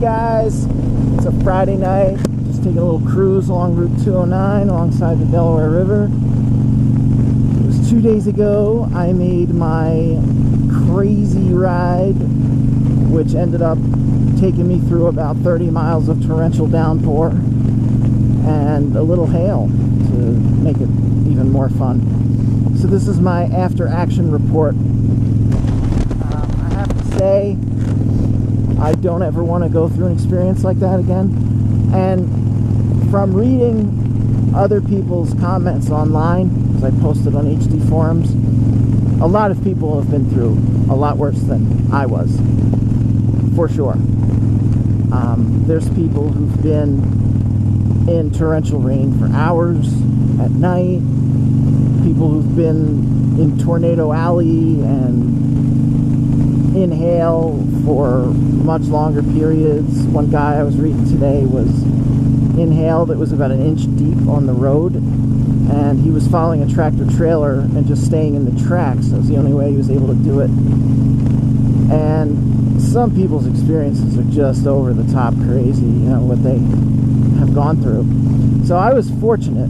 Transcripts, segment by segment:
guys, it's a Friday night, just taking a little cruise along Route 209 alongside the Delaware River. It was 2 days ago I made my crazy ride, which ended up taking me through about 30 miles of torrential downpour and a little hail to make it even more fun. So this is my after action report. I have to say, I don't ever want to go through an experience like that again. And from reading other people's comments online, because I posted on HD forums, a lot of people have been through a lot worse than I was, for sure. There's people who've been in torrential rain for hours at night, people who've been in Tornado Alley and in hail for much longer periods. One guy I was reading today was in hail that was about an inch deep on the road, and he was following a tractor trailer and just staying in the tracks. That was the only way he was able to do it. And some people's experiences are just over the top crazy, you know, what they have gone through. So I was fortunate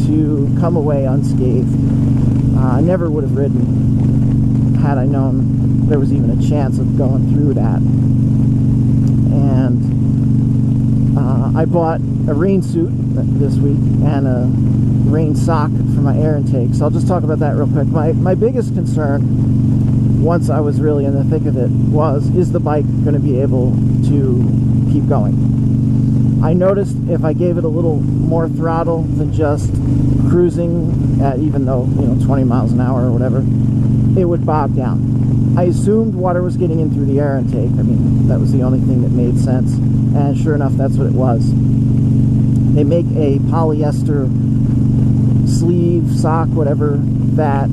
to come away unscathed. I never would have ridden had I known there was even a chance of going through that. And I bought a rain suit this week and a rain sock for my air intake. So I'll just talk about that real quick. My biggest concern, once I was really in the thick of it, is the bike going to be able to keep going? I noticed if I gave it a little more throttle than just cruising at, even though, you know, 20 miles an hour or whatever, it would bog down. I assumed water was getting in through the air intake. I mean, that was the only thing that made sense, and sure enough, that's what it was. They make a polyester sleeve, sock, whatever, that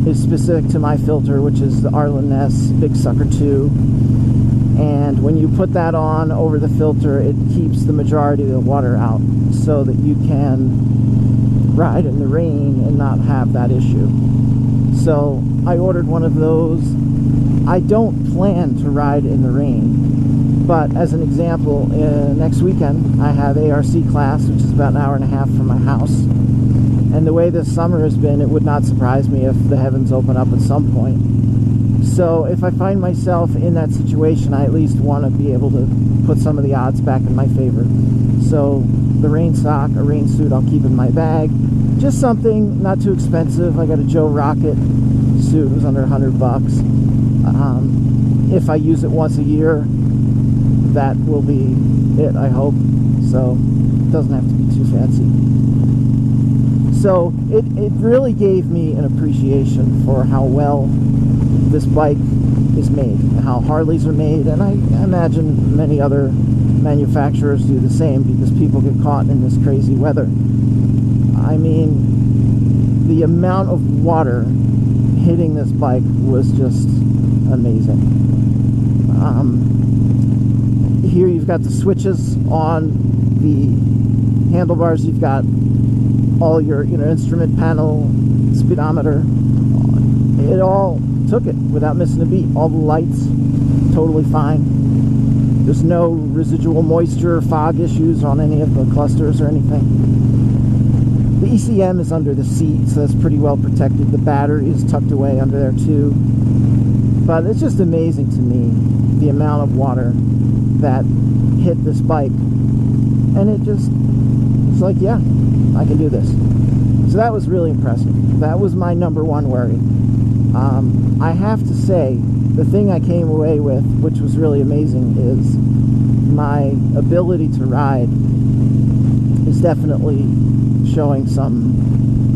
is specific to my filter, which is the Arlen Ness Big Sucker 2. And when you put that on over the filter, it keeps the majority of the water out so that you can ride in the rain and not have that issue. So I ordered one of those. I don't plan to ride in the rain, but as an example, next weekend I have ARC class, which is about an hour and a half from my house. And the way this summer has been, it would not surprise me if the heavens open up at some point. So if I find myself in that situation, I at least want to be able to put some of the odds back in my favor. So the rain sock, a rain suit, I'll keep in my bag. Just something not too expensive. I got a Joe Rocket suit. It was under $100. If I use it once a year, that will be it, I hope. So it doesn't have to be too fancy. So it really gave me an appreciation for how well this bike is made, how Harleys are made, and I imagine many other manufacturers do the same, because people get caught in this crazy weather. I mean, the amount of water hitting this bike was just amazing. Here you've got the switches on the handlebars, you've got all your, you know, instrument panel, speedometer. It all took it without missing a beat. All the lights, totally fine. There's no residual moisture or fog issues on any of the clusters or anything. The ECM is under the seat, so that's pretty well protected. The battery is tucked away under there too. But it's just amazing to me, the amount of water that hit this bike. And it's like, yeah, I can do this. So that was really impressive. That was my number one worry. I have to say, the thing I came away with, which was really amazing, is my ability to ride is definitely showing some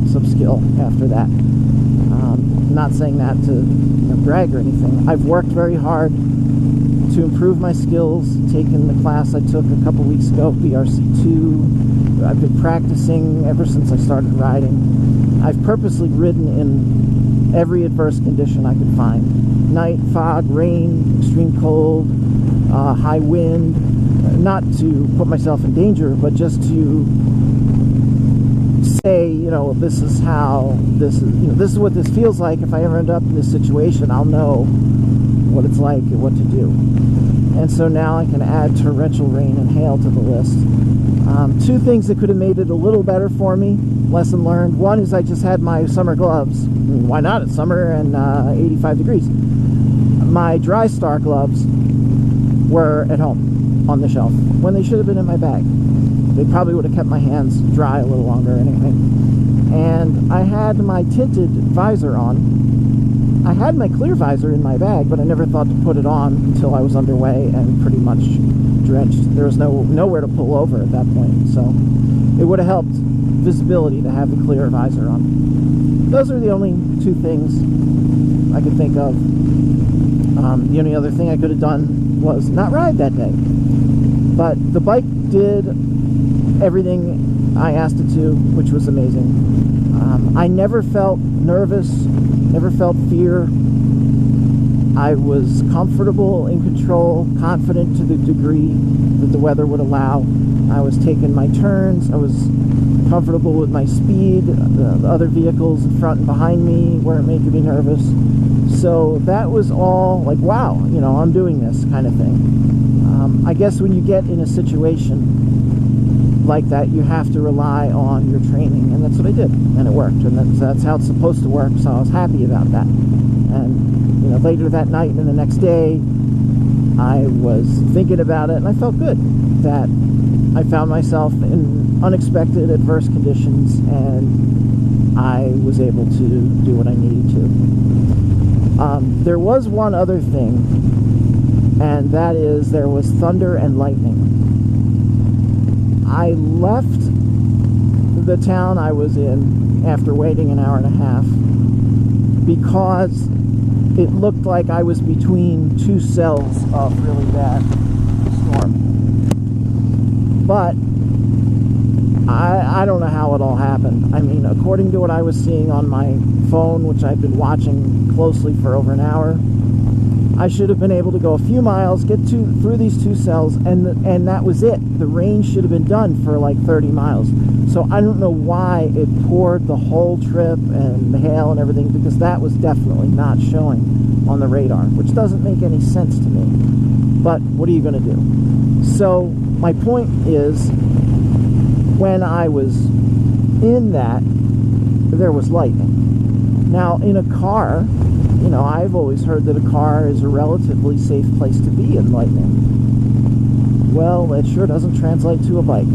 skill after that. Not saying that to, you know, brag or anything. I've worked very hard to improve my skills, taken the class I took a couple weeks ago, BRC2. I've been practicing ever since I started riding. I've purposely ridden in every adverse condition I could find. Night, fog, rain, extreme cold, high wind. Not to put myself in danger, but just to say, you know, this is how this is, you know, this is what this feels like. If I ever end up in this situation, I'll know what it's like and what to do. And so now I can add torrential rain and hail to the list. Two things that could have made it a little better for me, lesson learned. One is I just had my summer gloves. I mean, why not? It's summer and 85 degrees. My dry star gloves were at home on the shelf when they should have been in my bag. They probably would have kept my hands dry a little longer anyway. And I had my tinted visor on. I had my clear visor in my bag, but I never thought to put it on until I was underway and pretty much drenched. There was nowhere to pull over at that point, so it would have helped visibility to have the clear visor on. Those are the only two things I could think of. The only other thing I could have done was not ride that day. But the bike did everything I asked it to, which was amazing. I never felt nervous, never felt fear. I was comfortable, in control, confident to the degree that the weather would allow. I was taking my turns. I was comfortable with my speed. The other vehicles in front and behind me weren't making me nervous. So that was all like, wow, you know, I'm doing this kind of thing. I guess when you get in a situation like that, you have to rely on your training, and that's what I did, and it worked, and that's how it's supposed to work, so I was happy about that. And you know, later that night and the next day, I was thinking about it, and I felt good that I found myself in unexpected, adverse conditions, and I was able to do what I needed to. There was one other thing, and that is there was thunder and lightning. I left the town I was in after waiting an hour and a half because it looked like I was between two cells of really bad storm. But I don't know how it all happened. I mean, according to what I was seeing on my phone, which I've been watching closely for over an hour, I should have been able to go a few miles, get through these two cells, and that was it. The range should have been done for like 30 miles. So I don't know why it poured the whole trip and the hail and everything, because that was definitely not showing on the radar, which doesn't make any sense to me. But what are you going to do? So my point is, when I was in that, there was lightning. Now, in a car, you know, I've always heard that a car is a relatively safe place to be in lightning. Well, it sure doesn't translate to a bike.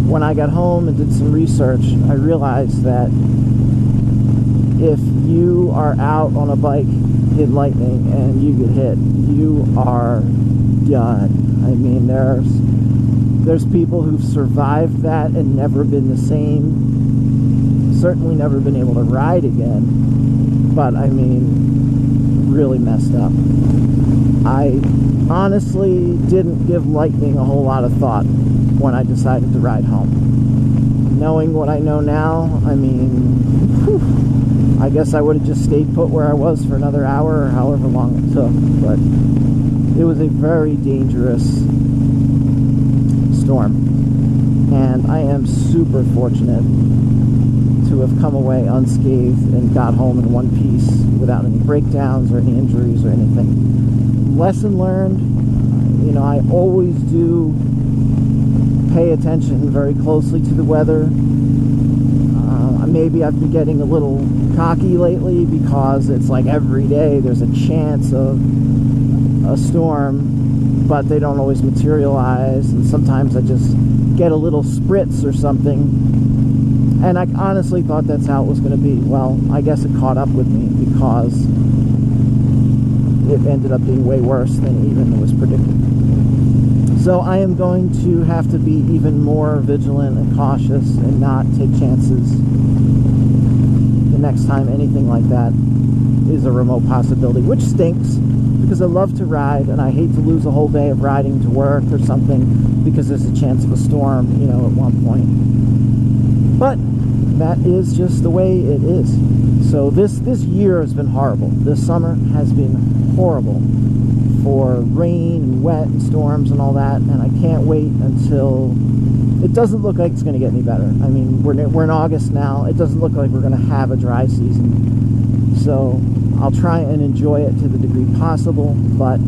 When I got home and did some research, I realized that if you are out on a bike in lightning and you get hit, you are done. I mean, there's people who've survived that and never been the same. Certainly never been able to ride again. But I mean, really messed up. I honestly didn't give lightning a whole lot of thought when I decided to ride home. Knowing what I know now, I mean, whew, I guess I would have just stayed put where I was for another hour or however long it took. But it was a very dangerous storm, and I am super fortunate to have come away unscathed and got home in one piece without any breakdowns or any injuries or anything. Lesson learned, you know, I always do pay attention very closely to the weather. Maybe I've been getting a little cocky lately because it's like every day there's a chance of a storm, but they don't always materialize, and sometimes I just get a little spritz or something, and I honestly thought that's how it was going to be. Well, I guess it caught up with me because it ended up being way worse than even was predicted. So I am going to have to be even more vigilant and cautious and not take chances the next time anything like that is a remote possibility, which stinks because I love to ride and I hate to lose a whole day of riding to work or something because there's a chance of a storm, you know, at one point. But that is just the way it is. So this year has been horrible. This summer has been horrible for rain and wet and storms and all that, and I can't wait until it doesn't look like it's going to get any better. I mean, we're in August now. It doesn't look like we're going to have a dry season. So I'll try and enjoy it to the degree possible, but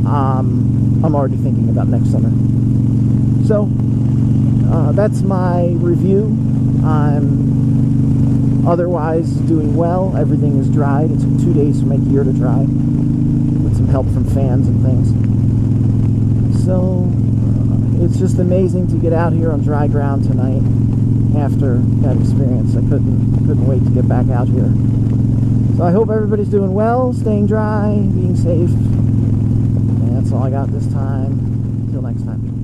I'm already thinking about next summer. So that's my review. I'm otherwise doing well. Everything is dried. It took 2 days for my gear to dry, with some help from fans and things. So it's just amazing to get out here on dry ground tonight after that experience. I couldn't wait to get back out here. So I hope everybody's doing well, staying dry, being safe. And that's all I got this time. Until next time.